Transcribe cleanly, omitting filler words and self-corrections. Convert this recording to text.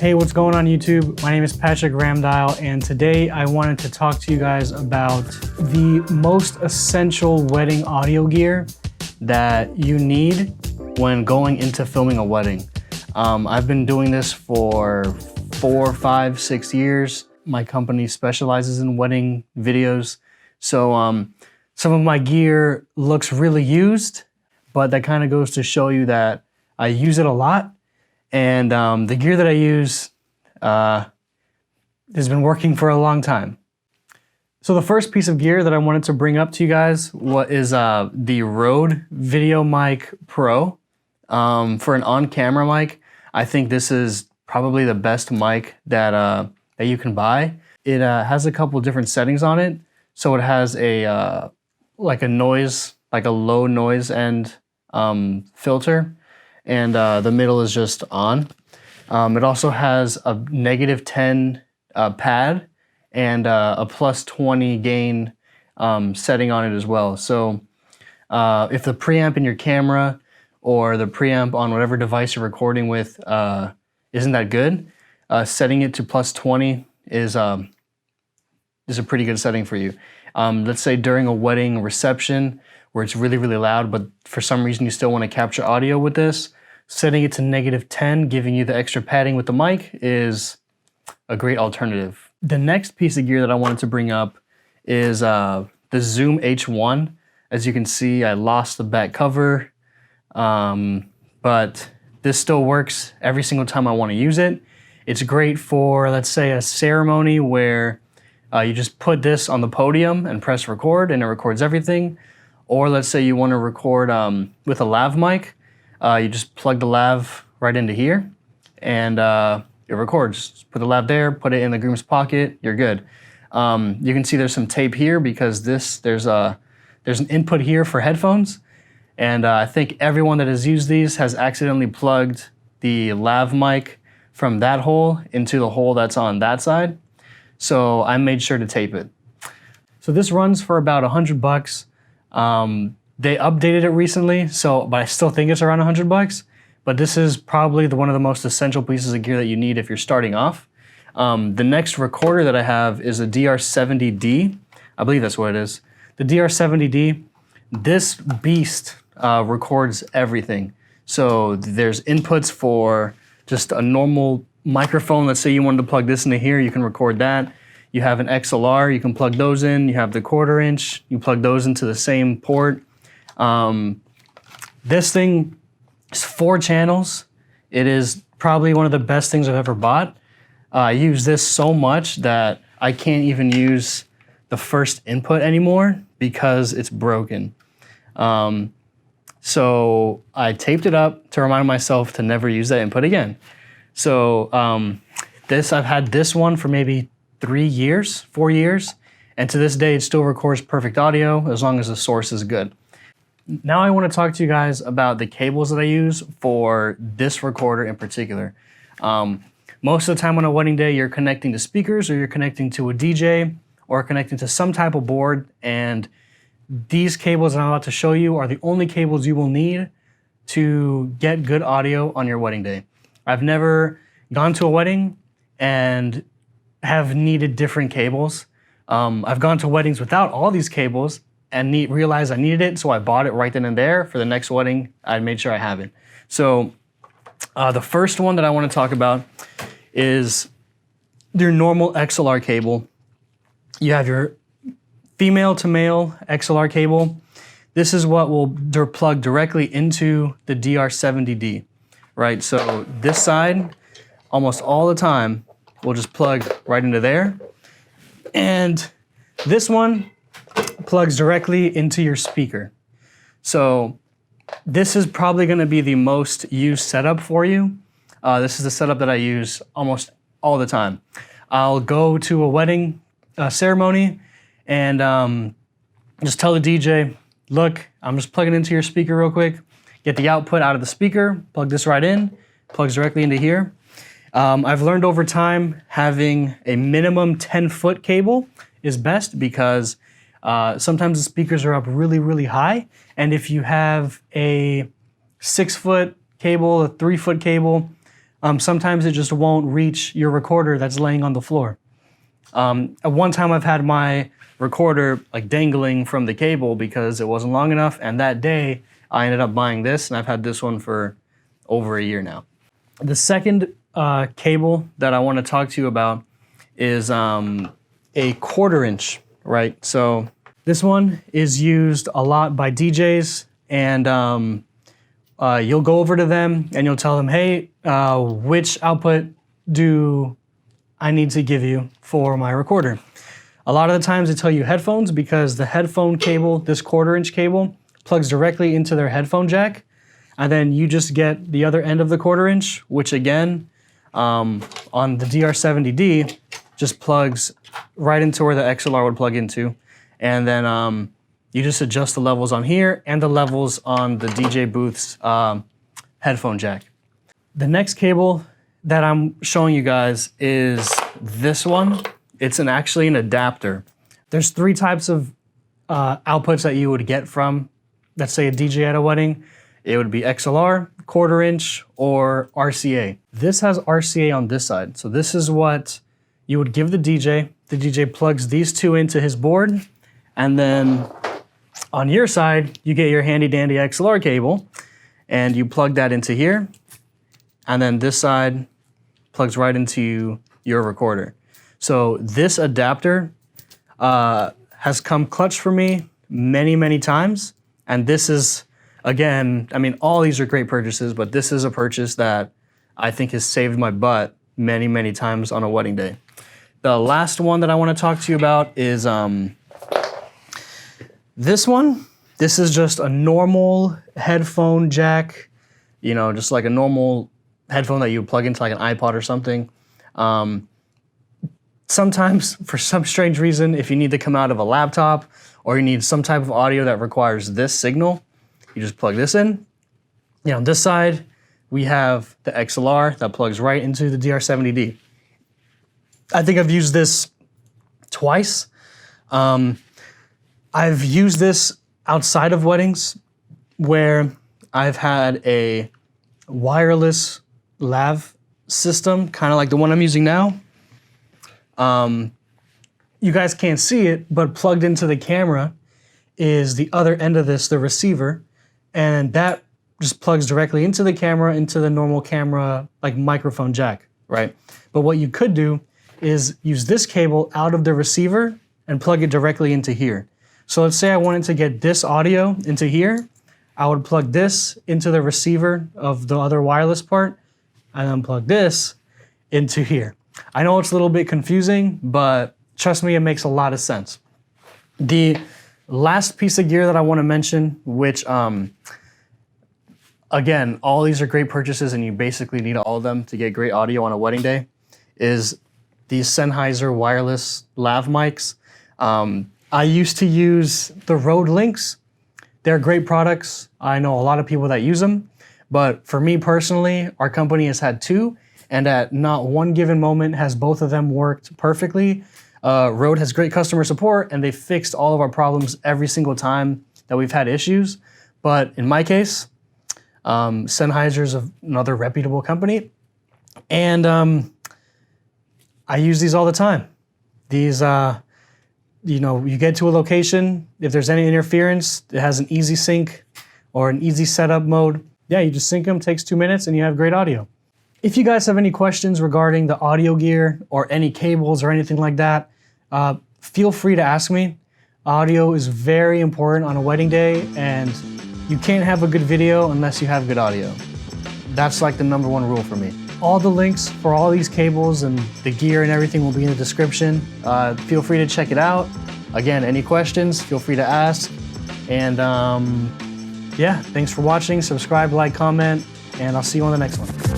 Hey, what's going on YouTube? My name is Patrick Ramdial, and today I wanted to talk to you guys about the most essential wedding audio gear that you need when going into filming a wedding. I've been doing this for 4, 5, 6 years. My company specializes in wedding videos. So some of my gear looks really used, but that kind of goes to show you that I use it a lot. And the gear that I use has been working for a long time. So the first piece of gear that I wanted to bring up to you guys is the Rode Video Mic Pro. For an on-camera mic, I think this is probably the best mic that you can buy. It has a couple different settings on it. So it has a like a low noise end filter. And the middle is just on. It also has a -10 pad and a +20 gain setting on it as well. So if the preamp in your camera or the preamp on whatever device you're recording with isn't that good, setting it to +20 is a pretty good setting for you. Let's say during a wedding reception where it's really, really loud, but for some reason you still want to capture audio with this, setting it to -10, giving you the extra padding with the mic is a great alternative. The next piece of gear that I wanted to bring up is the Zoom H1. As you can see, I lost the back cover, but this still works every single time I want to use it. It's great for, let's say, a ceremony where you just put this on the podium and press record and it records everything. Or let's say you want to record with a lav mic, you just plug the lav right into here and it records. Just put the lav there, put it in the groom's pocket, you're good. You can see there's some tape here because there's an input here for headphones. And I think everyone that has used these has accidentally plugged the lav mic from that hole into the hole that's on that side. So I made sure to tape it. So this runs for about $100. They updated it recently, but I still think it's around $100. But this is probably one of the most essential pieces of gear that you need if you're starting off. The next recorder that I have is a DR70D. I believe that's what it is. The DR70D, this beast records everything. So there's inputs for just a normal microphone. Let's say you wanted to plug this into here, you can record that. You have an XLR, you can plug those in. You have the 1/4 inch, you plug those into the same port. This thing is 4 channels. It is probably one of the best things I've ever bought. I use this so much that I can't even use the first input anymore because it's broken. So I taped it up to remind myself to never use that input again. So I've had this one for maybe 3 years, 4 years, and to this day it still records perfect audio as long as the source is good. Now I want to talk to you guys about the cables that I use for this recorder in particular. Most of the time on a wedding day you're connecting to speakers or you're connecting to a DJ or connecting to some type of board, and these cables that I'm about to show you are the only cables you will need to get good audio on your wedding day. I've never gone to a wedding and have needed different cables. I've gone to weddings without all these cables and realized I needed it, so I bought it right then and there. For the next wedding, I made sure I have it. So the first one that I want to talk about is your normal XLR cable. You have your female to male XLR cable. This is what will plug directly into the DR70D, right? So this side, almost all the time, will just plug right into there. And this one plugs directly into your speaker. So this is probably gonna be the most used setup for you. This is the setup that I use almost all the time. I'll go to a wedding ceremony and just tell the DJ, look, I'm just plugging into your speaker real quick, get the output out of the speaker, plug this right in, plugs directly into here. I've learned over time having a minimum 10-foot cable is best because sometimes the speakers are up really, really high. And if you have a 6-foot cable, a 3-foot cable, sometimes it just won't reach your recorder that's laying on the floor. At one time I've had my recorder like dangling from the cable because it wasn't long enough, and that day I ended up buying this, and I've had this one for over a year now. The second cable that I want to talk to you about is a 1/4 inch, right? So this one is used a lot by DJs, and you'll go over to them and you'll tell them, hey, which output do I need to give you for my recorder? A lot of the times they tell you headphones, because the headphone cable, this 1/4 inch cable, plugs directly into their headphone jack, and then you just get the other end of the 1/4 inch, which again, on the DR70D, just plugs right into where the XLR would plug into. And then you just adjust the levels on here and the levels on the DJ booth's headphone jack. The next cable that I'm showing you guys is this one. It's actually an adapter. There's 3 types of outputs that you would get from, let's say, a DJ at a wedding. It would be XLR, 1/4 inch, or RCA. This has RCA on this side. So this is what you would give the DJ. The DJ plugs these 2 into his board, and then on your side, you get your handy dandy XLR cable, and you plug that into here, and then this side plugs right into your recorder. So this adapter has come clutch for me many, many times, and this is, again, I mean, all these are great purchases, but this is a purchase that I think has saved my butt many, many times on a wedding day. The last one that I want to talk to you about is this one. This is just a normal headphone jack, you know, just like a normal headphone that you would plug into like an iPod or something. Sometimes, for some strange reason, if you need to come out of a laptop or you need some type of audio that requires this signal, you just plug this in. You know, on this side, we have the XLR that plugs right into the DR70D. I think I've used this twice. I've used this outside of weddings where I've had a wireless lav system, kind of like the one I'm using now. You guys can't see it, but plugged into the camera is the other end of this, the receiver, and that just plugs directly into the camera, into the normal camera, like microphone jack, right? But what you could do is use this cable out of the receiver and plug it directly into here. So let's say I wanted to get this audio into here, I would plug this into the receiver of the other wireless part, and then plug this into here. I know it's a little bit confusing, but trust me, it makes a lot of sense. The last piece of gear that I want to mention, which, again, all these are great purchases and you basically need all of them to get great audio on a wedding day, is these Sennheiser wireless lav mics. I used to use the Rode Links. They're great products. I know a lot of people that use them, but for me personally, our company has had 2, and at not one given moment has both of them worked perfectly. Rode has great customer support, and they fixed all of our problems every single time that we've had issues. But in my case, Sennheiser's another reputable company, and I use these all the time. These, you know, you get to a location, if there's any interference, it has an easy sync or an easy setup mode. Yeah, you just sync them, takes 2 minutes, and you have great audio. If you guys have any questions regarding the audio gear or any cables or anything like that, feel free to ask me. Audio is very important on a wedding day, and you can't have a good video unless you have good audio. That's like the #1 rule for me. All the links for all these cables and the gear and everything will be in the description. Feel free to check it out. Again, any questions, feel free to ask. And yeah, thanks for watching. Subscribe, like, comment, and I'll see you on the next one.